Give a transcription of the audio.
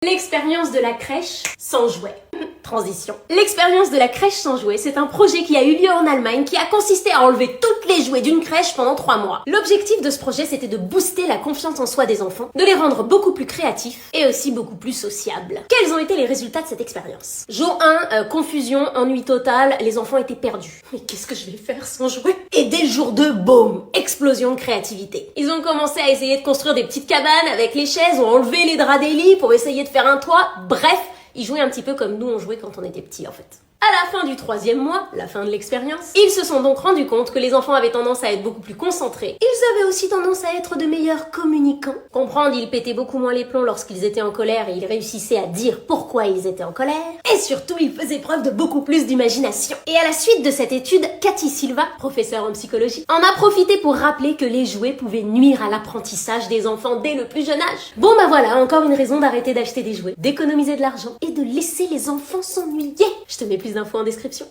L'expérience de la crèche sans jouets. Transition. L'expérience de la crèche sans jouets, c'est un projet qui a eu lieu en Allemagne qui a consisté à enlever toutes les jouets d'une crèche pendant 3 mois. L'objectif de ce projet, c'était de booster la confiance en soi des enfants, de les rendre beaucoup plus créatifs et aussi beaucoup plus sociables. Quels ont été les résultats de cette expérience? Jour 1, confusion, ennui total, les enfants étaient perdus. Mais qu'est-ce que je vais faire sans jouets? Et dès le jour 2, boum, explosion de créativité. Ils ont commencé à essayer de construire des petites cabanes avec les chaises, ont enlevé les draps des lits pour essayer de faire un toit, bref, ils jouaient un petit peu comme nous on jouait quand on était petits en fait. À la fin du 3e mois, la fin de l'expérience, ils se sont donc rendus compte que les enfants avaient tendance à être beaucoup plus concentrés. Ils avaient aussi tendance à être de meilleurs communicants. Comprendre, ils pétaient beaucoup moins les plombs lorsqu'ils étaient en colère et ils réussissaient à dire pourquoi ils étaient en colère. Et surtout, ils faisaient preuve de beaucoup plus d'imagination. Et à la suite de cette étude, Cathy Silva, professeure en psychologie, en a profité pour rappeler que les jouets pouvaient nuire à l'apprentissage des enfants dès le plus jeune âge. Bon bah voilà, encore une raison d'arrêter d'acheter des jouets, d'économiser de l'argent et de laisser les enfants s'ennuyer. Je te mets plus d'infos en description.